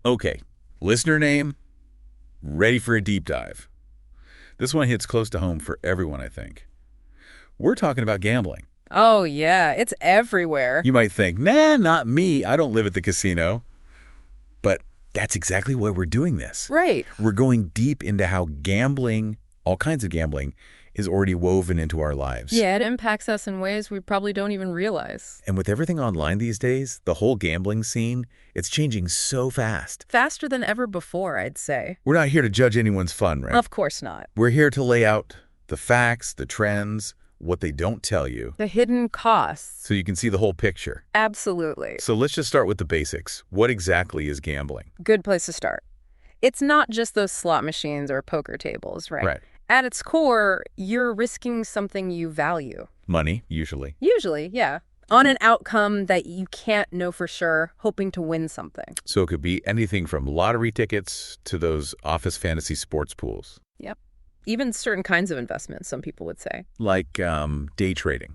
Okay, listener name, ready for a deep dive. This one hits close to home for everyone, I think. We're talking about gambling. Oh, yeah, it's everywhere. You might think, nah, not me. I don't live at the casino. But that's exactly why we're doing this. Right. We're going deep into how gambling, all kinds of gambling, is already woven into our lives. Yeah, it impacts us in ways we probably don't even realize. And with everything online these days, the whole gambling scene, it's changing so fast. Faster than ever before, I'd say. We're not here to judge anyone's fun, right? Of course not. We're here to lay out the facts, the trends, what they don't tell you, The hidden costs. so you can see the whole picture. Absolutely. So let's just start with the basics. What exactly is gambling? Good place to start. It's not just those slot machines or poker tables, right? Right. At its core, you're risking something you value. Money, usually. Usually, yeah. On an outcome that you can't know for sure, hoping to win something. So it could be anything from lottery tickets to those office fantasy sports pools. Yep. Even certain kinds of investments, some people would say. Like day trading,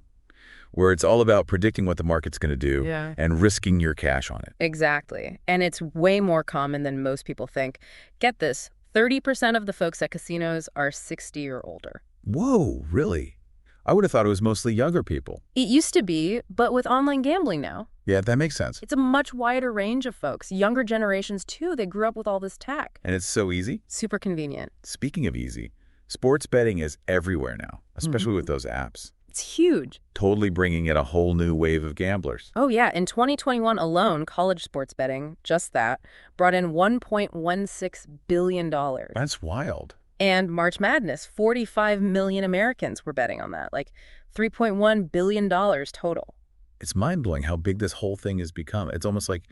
where it's all about predicting what the market's going to do and risking your cash on it. Exactly. And it's way more common than most people think. Get this, 30% of the folks at casinos are 60 or older. Whoa, really? I would have thought it was mostly younger people. It used to be, but with online gambling now, Yeah, that makes sense. it's a much wider range of folks. Younger generations, too, they grew up with all this tech. And it's so easy. Super convenient. Speaking of easy, sports betting is everywhere now, especially with those apps. It's huge. Totally bringing in a whole new wave of gamblers. Oh, yeah. In 2021 alone, college sports betting, just that, brought in $1.16 billion. That's wild. And March Madness, 45 million Americans were betting on that, like $3.1 billion total. It's mind-blowing how big this whole thing has become. It's almost like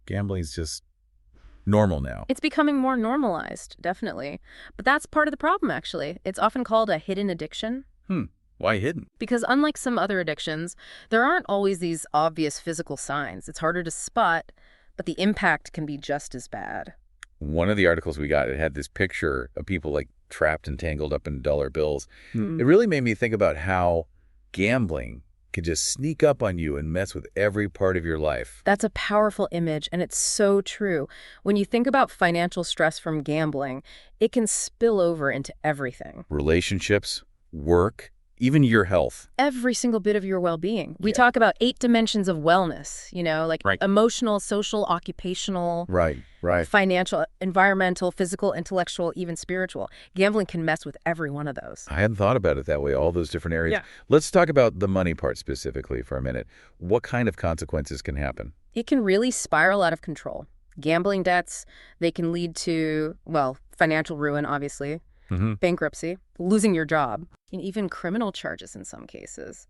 gambling is just normal now. It's becoming more normalized, definitely. But that's part of the problem, actually. It's often called a hidden addiction. Why hidden? Because unlike some other addictions, there aren't always these obvious physical signs. It's harder to spot, but the impact can be just as bad. One of the articles we got, it had this picture of people like trapped and tangled up in dollar bills. It really made me think about how gambling can just sneak up on you and mess with every part of your life. That's a powerful image, and it's so true. When you think about financial stress from gambling, it can spill over into everything. Relationships, work, even your health. Every single bit of your well-being. We talk about 8 dimensions of wellness, like Right. emotional, social, occupational, Right. financial, environmental, physical, intellectual, even spiritual. Gambling can mess with every one of those. I hadn't thought about it that way, all those different areas. Yeah. Let's talk about the money part specifically for a minute. What kind of consequences can happen? It can really spiral out of control. Gambling debts, they can lead to, financial ruin, obviously, bankruptcy, losing your job, and even criminal charges in some cases.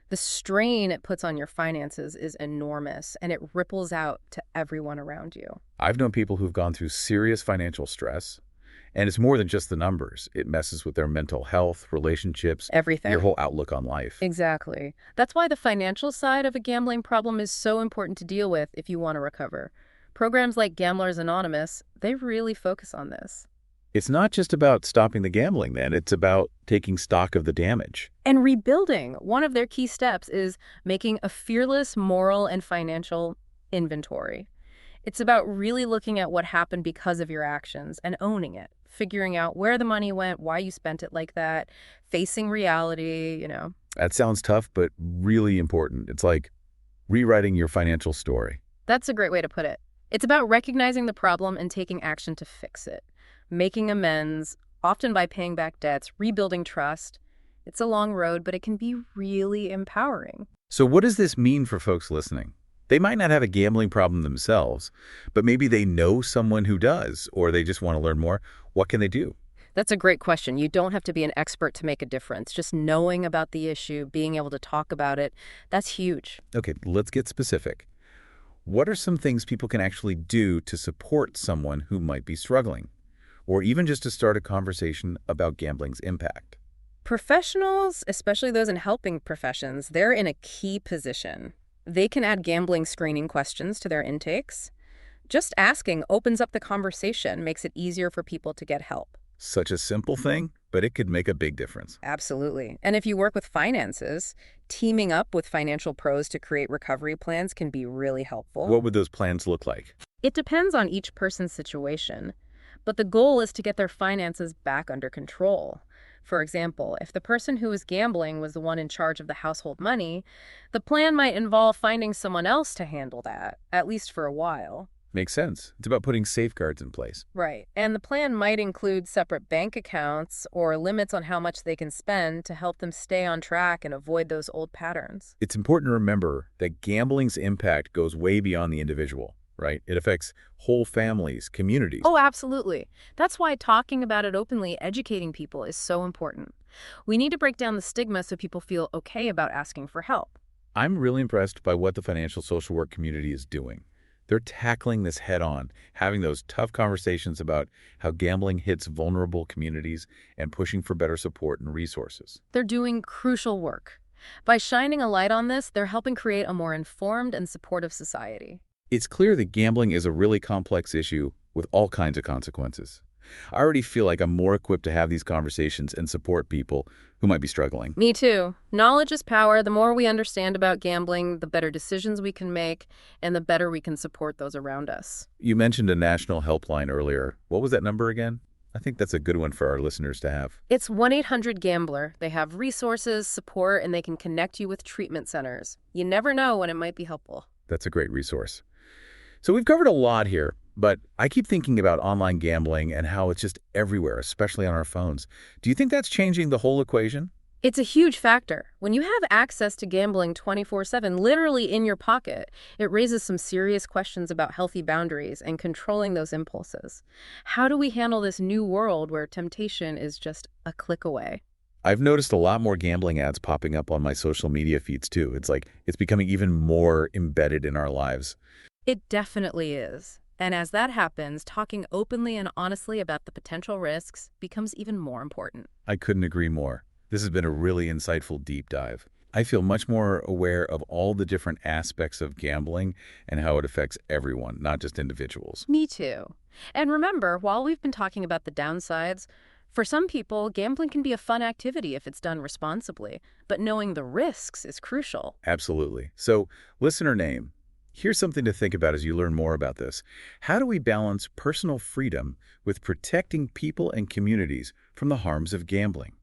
The strain it puts on your finances is enormous, and it ripples out to everyone around you. I've known people who've gone through serious financial stress, and it's more than just the numbers. It messes with their mental health, relationships, Everything. your whole outlook on life. Exactly. That's why the financial side of a gambling problem is so important to deal with if you want to recover. Programs like Gamblers Anonymous, they really focus on this. It's not just about stopping the gambling, then. It's about taking stock of the damage. And rebuilding, one of their key steps is making a fearless moral and financial inventory. It's about really looking at what happened because of your actions and owning it, figuring out where the money went, why you spent it like that, facing reality. That sounds tough, but really important. It's like rewriting your financial story. That's a great way to put it. It's about recognizing the problem and taking action to fix it, making amends, often by paying back debts, rebuilding trust. It's a long road, but it can be really empowering. So what does this mean for folks listening? They might not have a gambling problem themselves, but maybe they know someone who does, or they just want to learn more. What can they do? That's a great question. You don't have to be an expert to make a difference. Just knowing about the issue, being able to talk about it, that's huge. Okay, let's get specific. What are some things people can actually do to support someone who might be struggling? Or even just to start a conversation about gambling's impact? Professionals, especially those in helping professions, they're in a key position. They can add gambling screening questions to their intakes. Just asking opens up the conversation, makes it easier for people to get help. Such a simple thing, but it could make a big difference. Absolutely. And if you work with finances, teaming up with financial pros to create recovery plans can be really helpful. What would those plans look like? It depends on each person's situation, but the goal is to get their finances back under control. For example, if the person who was gambling was the one in charge of the household money, the plan might involve finding someone else to handle that, at least for a while. Makes sense. It's about putting safeguards in place. Right. And the plan might include separate bank accounts or limits on how much they can spend to help them stay on track and avoid those old patterns. It's important to remember that gambling's impact goes way beyond the individual, right? It affects whole families, communities. Oh, absolutely. That's why talking about it openly, educating people is so important. We need to break down the stigma so people feel okay about asking for help. I'm really impressed by what the financial social work community is doing. They're tackling this head on, having those tough conversations about how gambling hits vulnerable communities and pushing for better support and resources. They're doing crucial work. By shining a light on this, they're helping create a more informed and supportive society. It's clear that gambling is a really complex issue with all kinds of consequences. I already feel like I'm more equipped to have these conversations and support people who might be struggling. Me too. Knowledge is power. The more we understand about gambling, the better decisions we can make, and the better we can support those around us. You mentioned a national helpline earlier. What was that number again? I think that's a good one for our listeners to have. It's 1-800-GAMBLER. They have resources, support, and they can connect you with treatment centers. You never know when it might be helpful. That's a great resource. So we've covered a lot here, but I keep thinking about online gambling and how it's just everywhere, especially on our phones. Do you think that's changing the whole equation? It's a huge factor. When you have access to gambling 24/7, literally in your pocket, it raises some serious questions about healthy boundaries and controlling those impulses. How do we handle this new world where temptation is just a click away? I've noticed a lot more gambling ads popping up on my social media feeds too. It's like it's becoming even more embedded in our lives. It definitely is. And as that happens, talking openly and honestly about the potential risks becomes even more important. I couldn't agree more. This has been a really insightful deep dive. I feel much more aware of all the different aspects of gambling and how it affects everyone, not just individuals. Me too. And remember, while we've been talking about the downsides, for some people, gambling can be a fun activity if it's done responsibly, but knowing the risks is crucial. Absolutely. So, listener name, here's something to think about as you learn more about this. How do we balance personal freedom with protecting people and communities from the harms of gambling?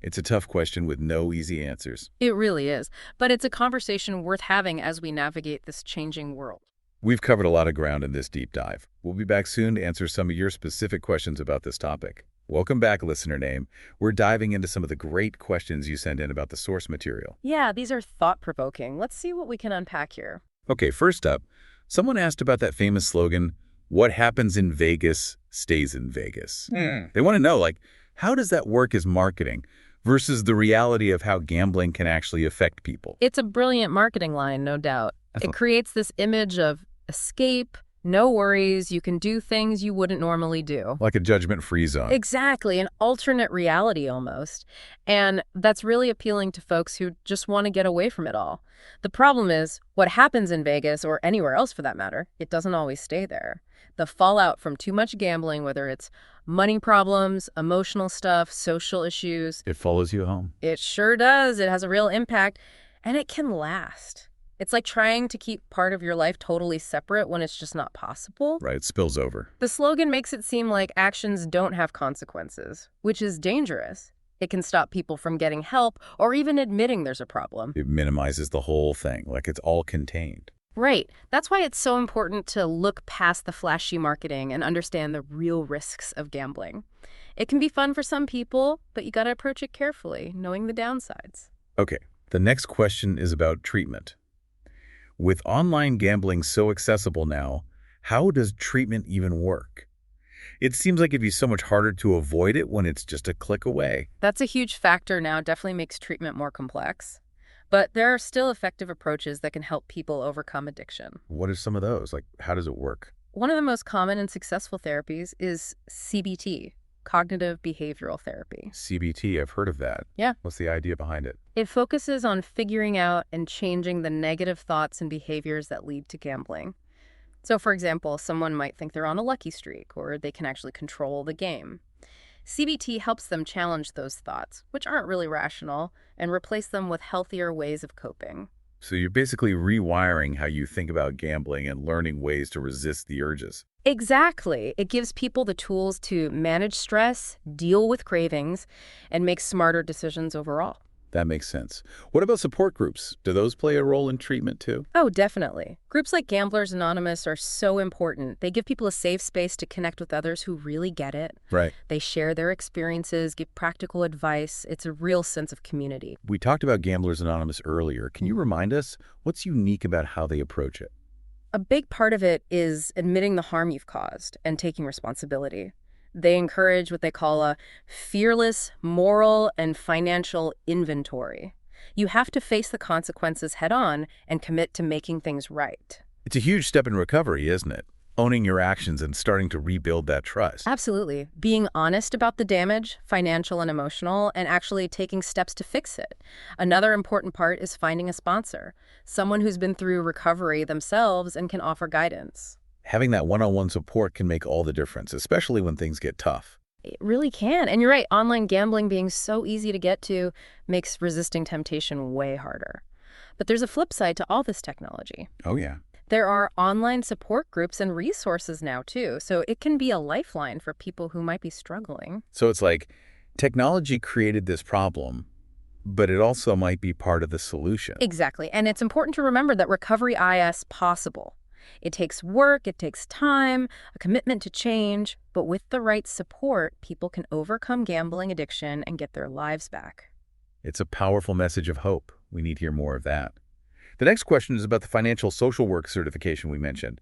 It's a tough question with no easy answers. It really is, but it's a conversation worth having as we navigate this changing world. We've covered a lot of ground in this deep dive. We'll be back soon to answer some of your specific questions about this topic. Welcome back, listener name. We're diving into some of the great questions you send in about the source material. Yeah, these are thought-provoking. Let's see what we can unpack here. Okay, first up, someone asked about that famous slogan, "What happens in Vegas stays in Vegas." They want to know, how does that work as marketing versus the reality of how gambling can actually affect people? It's a brilliant marketing line, no doubt. It creates this image of escape, no worries, you can do things you wouldn't normally do. Like a judgment-free zone. Exactly, an alternate reality almost. And that's really appealing to folks who just want to get away from it all. The problem is, what happens in Vegas, or anywhere else for that matter, it doesn't always stay there. The fallout from too much gambling, whether it's money problems, emotional stuff, social issues. It follows you home. It sure does. It has a real impact, and it can last. It's like trying to keep part of your life totally separate when it's just not possible. Right, it spills over. The slogan makes it seem like actions don't have consequences, which is dangerous. It can stop people from getting help or even admitting there's a problem. It minimizes the whole thing, like it's all contained. Right. That's why it's so important to look past the flashy marketing and understand the real risks of gambling. It can be fun for some people, but you got to approach it carefully, knowing the downsides. Okay, the next question is about treatment. With online gambling so accessible now, how does treatment even work? It seems like it'd be so much harder to avoid it when it's just a click away. That's a huge factor now, definitely makes treatment more complex. But there are still effective approaches that can help people overcome addiction. What are some of those? How does it work? One of the most common and successful therapies is CBT, cognitive behavioral therapy. CBT, I've heard of that. Yeah. What's the idea behind it? It focuses on figuring out and changing the negative thoughts and behaviors that lead to gambling. So, for example, someone might think they're on a lucky streak, or they can actually control the game. CBT helps them challenge those thoughts, which aren't really rational, and replace them with healthier ways of coping. So you're basically rewiring how you think about gambling and learning ways to resist the urges. Exactly. It gives people the tools to manage stress, deal with cravings, and make smarter decisions overall. That makes sense. What about support groups? Do those play a role in treatment too? Oh, definitely. Groups like Gamblers Anonymous are so important. They give people a safe space to connect with others who really get it. Right. They share their experiences, give practical advice. It's a real sense of community. We talked about Gamblers Anonymous earlier. Can you remind us what's unique about how they approach it? A big part of it is admitting the harm you've caused and taking responsibility. They encourage what they call a fearless moral and financial inventory. You have to face the consequences head on and commit to making things right. It's a huge step in recovery, isn't it? Owning your actions and starting to rebuild that trust. Absolutely. Being honest about the damage, financial and emotional, and actually taking steps to fix it. Another important part is finding a sponsor, someone who's been through recovery themselves and can offer guidance. Having that one-on-one support can make all the difference, especially when things get tough. It really can. And you're right, online gambling being so easy to get to makes resisting temptation way harder. But there's a flip side to all this technology. Oh, yeah. There are online support groups and resources now, too, so it can be a lifeline for people who might be struggling. So it's like technology created this problem, but it also might be part of the solution. Exactly. And it's important to remember that recovery is possible. It takes work, it takes time, a commitment to change, but with the right support, people can overcome gambling addiction and get their lives back. It's a powerful message of hope. We need to hear more of that. The next question is about the financial social work certification we mentioned.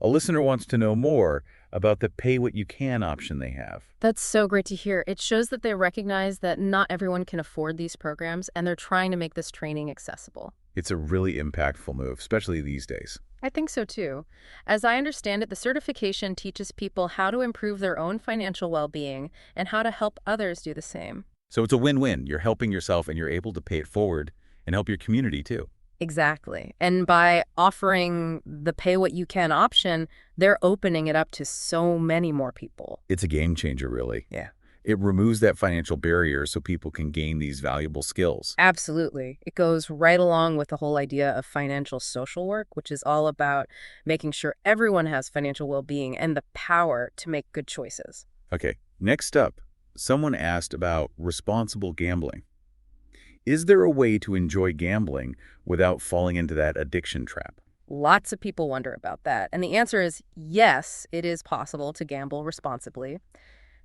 A listener wants to know more about the pay what you can option they have. That's so great to hear. It shows that they recognize that not everyone can afford these programs, and they're trying to make this training accessible. It's a really impactful move, especially these days. I think so too. As I understand it, the certification teaches people how to improve their own financial well-being and how to help others do the same. So it's a win-win. You're helping yourself and you're able to pay it forward and help your community too. Exactly. And by offering the pay what you can option, they're opening it up to so many more people. It's a game changer, really. Yeah. It removes that financial barrier so people can gain these valuable skills. Absolutely. It goes right along with the whole idea of financial social work, which is all about making sure everyone has financial well-being and the power to make good choices. Okay, next up, someone asked about responsible gambling. Is there a way to enjoy gambling without falling into that addiction trap? Lots of people wonder about that. And the answer is yes, it is possible to gamble responsibly.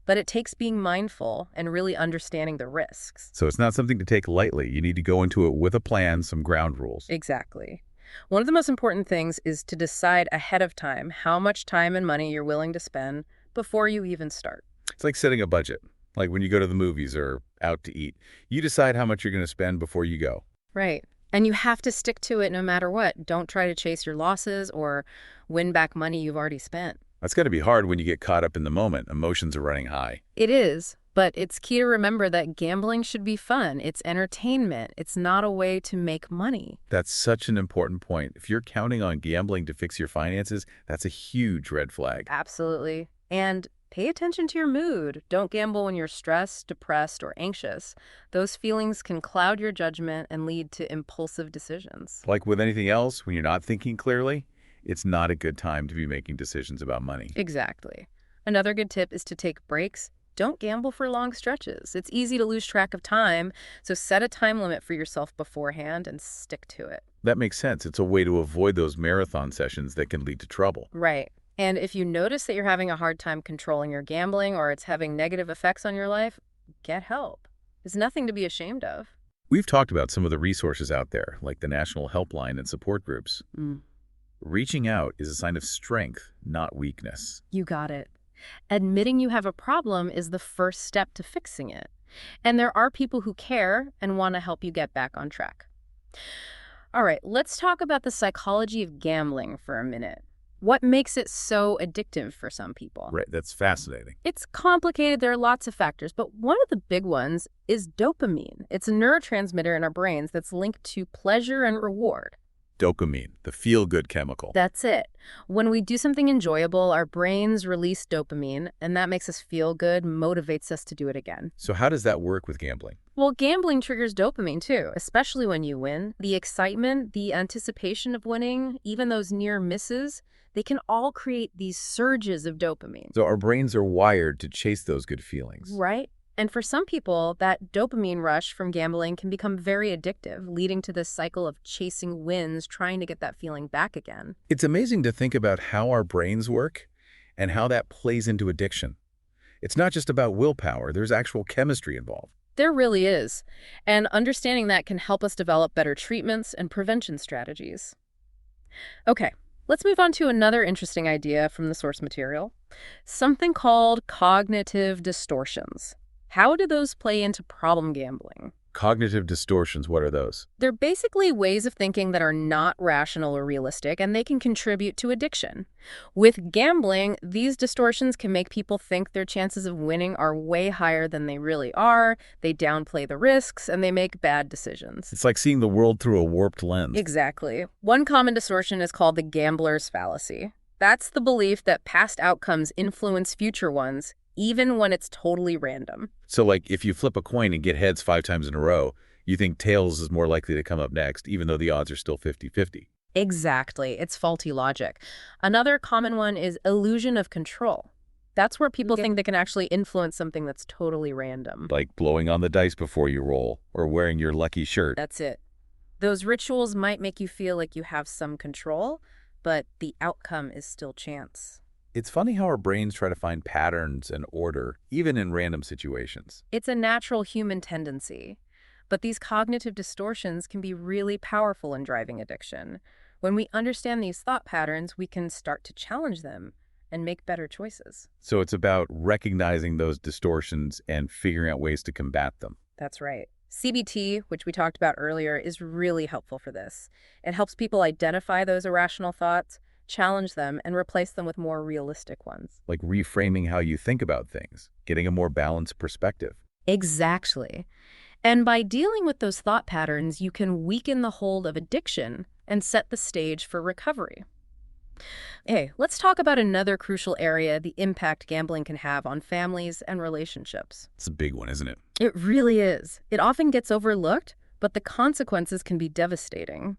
But it takes being mindful and really understanding the risks. So it's not something to take lightly. You need to go into it with a plan, some ground rules. Exactly. One of the most important things is to decide ahead of time how much time and money you're willing to spend before you even start. It's like setting a budget. Like when you go to the movies or out to eat. You decide how much you're going to spend before you go. Right. And you have to stick to it no matter what. Don't try to chase your losses or win back money you've already spent. That's got to be hard when you get caught up in the moment. Emotions are running high. It is, but it's key to remember that gambling should be fun. It's entertainment. It's not a way to make money. That's such an important point. If you're counting on gambling to fix your finances, that's a huge red flag. Absolutely. And pay attention to your mood. Don't gamble when you're stressed, depressed, or anxious. Those feelings can cloud your judgment and lead to impulsive decisions. Like with anything else, when you're not thinking clearly, it's not a good time to be making decisions about money. Exactly. Another good tip is to take breaks. Don't gamble for long stretches. It's easy to lose track of time, so set a time limit for yourself beforehand and stick to it. That makes sense. It's a way to avoid those marathon sessions that can lead to trouble. Right. And if you notice that you're having a hard time controlling your gambling or it's having negative effects on your life, get help. There's nothing to be ashamed of. We've talked about some of the resources out there, like the National Helpline and support groups. Reaching out is a sign of strength, not weakness. You got it. Admitting you have a problem is the first step to fixing it. And there are people who care and want to help you get back on track. All right, let's talk about the psychology of gambling for a minute. What makes it so addictive for some people? Right, that's fascinating. It's complicated. There are lots of factors, but one of the big ones is dopamine. It's a neurotransmitter in our brains that's linked to pleasure and reward. Dopamine, the feel-good chemical. That's it. When we do something enjoyable, our brains release dopamine, and that makes us feel good, motivates us to do it again. So how does that work with gambling? Well, gambling triggers dopamine too, especially when you win. The excitement, the anticipation of winning, even those near misses, they can all create these surges of dopamine. So our brains are wired to chase those good feelings. Right? And for some people, that dopamine rush from gambling can become very addictive, leading to this cycle of chasing wins, trying to get that feeling back again. It's amazing to think about how our brains work and how that plays into addiction. It's not just about willpower, there's actual chemistry involved. There really is. And understanding that can help us develop better treatments and prevention strategies. Okay, let's move on to another interesting idea from the source material. Something called cognitive distortions. How do those play into problem gambling? Cognitive distortions, what are those? They're basically ways of thinking that are not rational or realistic, and they can contribute to addiction. With gambling, these distortions can make people think their chances of winning are way higher than they really are, they downplay the risks, and they make bad decisions. It's like seeing the world through a warped lens. Exactly. One common distortion is called the gambler's fallacy. That's the belief that past outcomes influence future ones, even when it's totally random. So like if you flip a coin and get heads 5 times in a row, you think tails is more likely to come up next, even though the odds are still 50-50. Exactly. It's faulty logic. Another common one is illusion of control. That's where people think they can actually influence something that's totally random. Like blowing on the dice before you roll, or wearing your lucky shirt. That's it. Those rituals might make you feel like you have some control, but the outcome is still chance. It's funny how our brains try to find patterns and order, even in random situations. It's a natural human tendency. But these cognitive distortions can be really powerful in driving addiction. When we understand these thought patterns, we can start to challenge them and make better choices. So it's about recognizing those distortions and figuring out ways to combat them. That's right. CBT, which we talked about earlier, is really helpful for this. It helps people identify those irrational thoughts, challenge them, and replace them with more realistic ones. Like reframing how you think about things, getting a more balanced perspective. Exactly. And by dealing with those thought patterns, you can weaken the hold of addiction and set the stage for recovery. Hey, let's talk about another crucial area, the impact gambling can have on families and relationships. It's a big one, isn't it? It really is. It often gets overlooked, but the consequences can be devastating.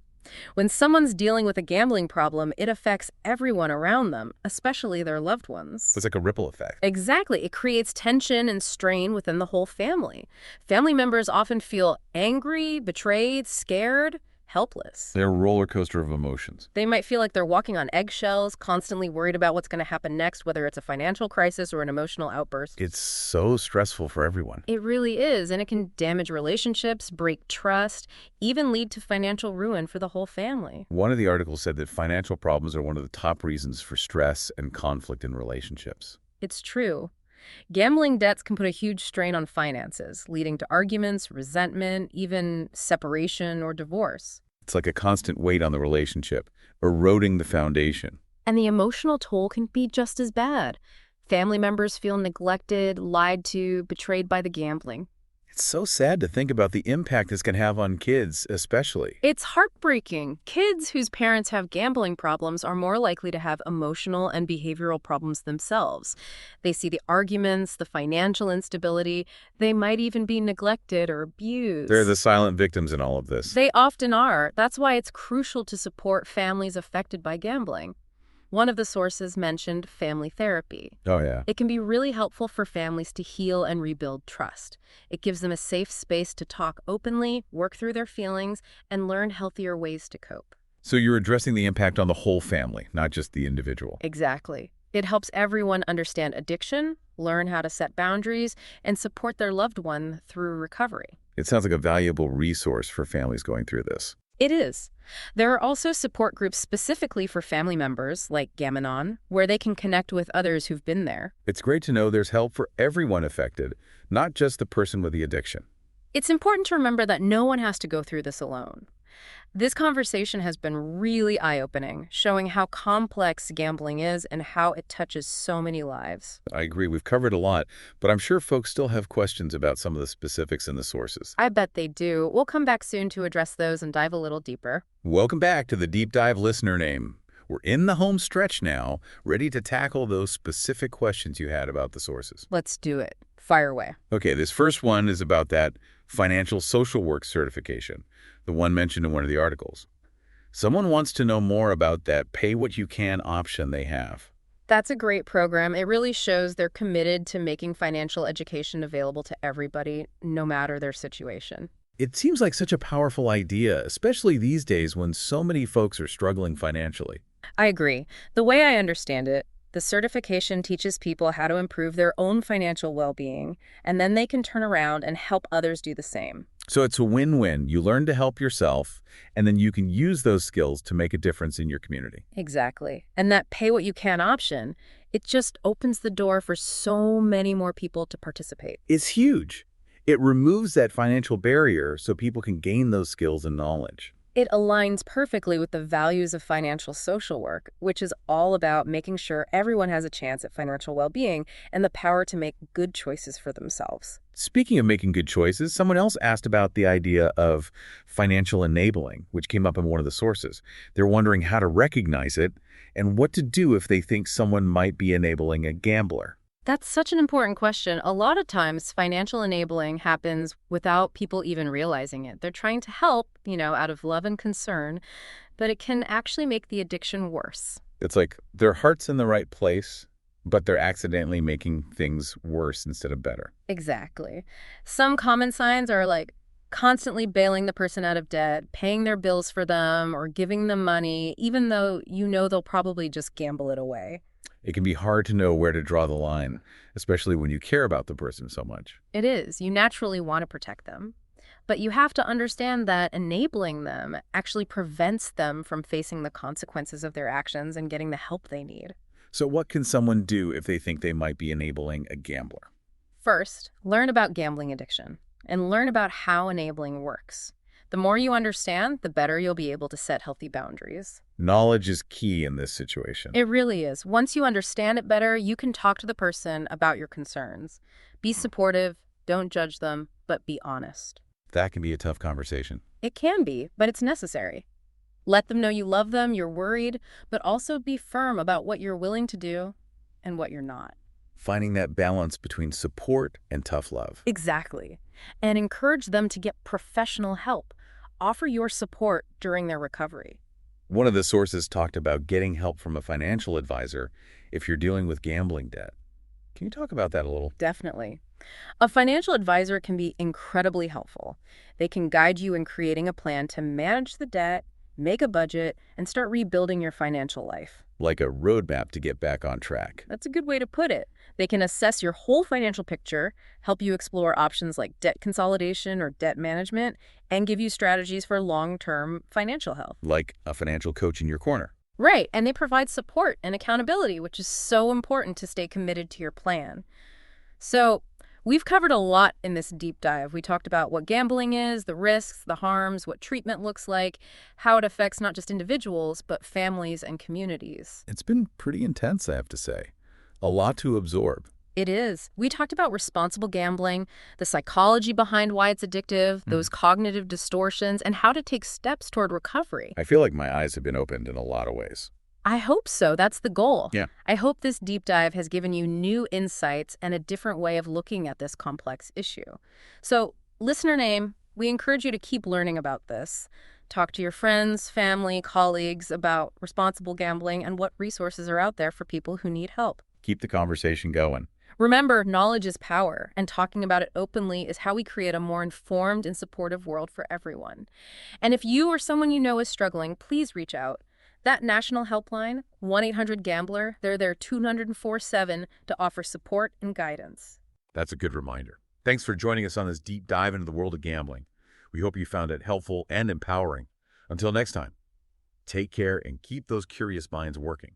When someone's dealing with a gambling problem, it affects everyone around them, especially their loved ones. It's like a ripple effect. Exactly. It creates tension and strain within the whole family. Family members often feel angry, betrayed, scared, helpless. They're a roller coaster of emotions. They might feel like they're walking on eggshells, constantly worried about what's going to happen next, whether it's a financial crisis or an emotional outburst. It's so stressful for everyone. It really is, and it can damage relationships, break trust, even lead to financial ruin for the whole family. One of the articles said that financial problems are one of the top reasons for stress and conflict in relationships. It's true. Gambling debts can put a huge strain on finances, leading to arguments, resentment, even separation or divorce. It's like a constant weight on the relationship, eroding the foundation. And the emotional toll can be just as bad. Family members feel neglected, lied to, betrayed by the gambling. It's so sad to think about the impact this can have on kids, especially. It's heartbreaking. Kids whose parents have gambling problems are more likely to have emotional and behavioral problems themselves. They see the arguments, the financial instability. They might even be neglected or abused. They're the silent victims in all of this. They often are. That's why it's crucial to support families affected by gambling. One of the sources mentioned family therapy. Oh, yeah. It can be really helpful for families to heal and rebuild trust. It gives them a safe space to talk openly, work through their feelings, and learn healthier ways to cope. So you're addressing the impact on the whole family, not just the individual. Exactly. It helps everyone understand addiction, learn how to set boundaries, and support their loved one through recovery. It sounds like a valuable resource for families going through this. It is. There are also support groups specifically for family members, like G.A.M.M.E, where they can connect with others who've been there. It's great to know there's help for everyone affected, not just the person with the addiction. It's important to remember that no one has to go through this alone. This conversation has been really eye-opening, showing how complex gambling is and how it touches so many lives. I agree. We've covered a lot, but I'm sure folks still have questions about some of the specifics and the sources. I bet they do. We'll come back soon to address those and dive a little deeper. Welcome back to the Deep Dive Listener Name. We're in the home stretch now, ready to tackle those specific questions you had about the sources. Let's do it. Fire away. Okay, this first one is about that financial social work certification, the one mentioned in one of the articles. Someone wants to know more about that pay what you can option they have. That's a great program. It really shows they're committed to making financial education available to everybody, no matter their situation. It seems like such a powerful idea, especially these days when so many folks are struggling financially. I agree. The way I understand it, the certification teaches people how to improve their own financial well-being, and then they can turn around and help others do the same. So it's a win-win. You learn to help yourself, and then you can use those skills to make a difference in your community. Exactly. And that pay what you can option, it just opens the door for so many more people to participate. It's huge. It removes that financial barrier so people can gain those skills and knowledge. It aligns perfectly with the values of financial social work, which is all about making sure everyone has a chance at financial well-being and the power to make good choices for themselves. Speaking of making good choices, someone else asked about the idea of financial enabling, which came up in one of the sources. They're wondering how to recognize it and what to do if they think someone might be enabling a gambler. That's such an important question. A lot of times, financial enabling happens without people even realizing it. They're trying to help, out of love and concern, but it can actually make the addiction worse. It's like their heart's in the right place, but they're accidentally making things worse instead of better. Exactly. Some common signs are like constantly bailing the person out of debt, paying their bills for them, or giving them money, even though they'll probably just gamble it away. It can be hard to know where to draw the line, especially when you care about the person so much. It is. You naturally want to protect them. But you have to understand that enabling them actually prevents them from facing the consequences of their actions and getting the help they need. So what can someone do if they think they might be enabling a gambler? First, learn about gambling addiction and learn about how enabling works. The more you understand, the better you'll be able to set healthy boundaries. Knowledge is key in this situation. It really is. Once you understand it better, you can talk to the person about your concerns. Be supportive, don't judge them, but be honest. That can be a tough conversation. It can be, but it's necessary. Let them know you love them, you're worried, but also be firm about what you're willing to do and what you're not. Finding that balance between support and tough love. Exactly. And encourage them to get professional help. Offer your support during their recovery. One of the sources talked about getting help from a financial advisor if you're dealing with gambling debt. Can you talk about that a little? Definitely. A financial advisor can be incredibly helpful. They can guide you in creating a plan to manage the debt, make a budget, and start rebuilding your financial life. Like a roadmap to get back on track. That's a good way to put it. They can assess your whole financial picture, help you explore options like debt consolidation or debt management, and give you strategies for long-term financial health. Like a financial coach in your corner. Right, and they provide support and accountability, which is so important to stay committed to your plan. So, we've covered a lot in this deep dive. We talked about what gambling is, the risks, the harms, what treatment looks like, how it affects not just individuals, but families and communities. It's been pretty intense, I have to say. A lot to absorb. It is. We talked about responsible gambling, the psychology behind why it's addictive, those cognitive distortions, and how to take steps toward recovery. I feel like my eyes have been opened in a lot of ways. I hope so. That's the goal. Yeah. I hope this deep dive has given you new insights and a different way of looking at this complex issue. So, listener name, we encourage you to keep learning about this. Talk to your friends, family, colleagues about responsible gambling and what resources are out there for people who need help. Keep the conversation going. Remember, knowledge is power, and talking about it openly is how we create a more informed and supportive world for everyone. And if you or someone you know is struggling, please reach out. That national helpline, 1-800-GAMBLER, they're there 24/7 to offer support and guidance. That's a good reminder. Thanks for joining us on this deep dive into the world of gambling. We hope you found it helpful and empowering. Until next time, take care and keep those curious minds working.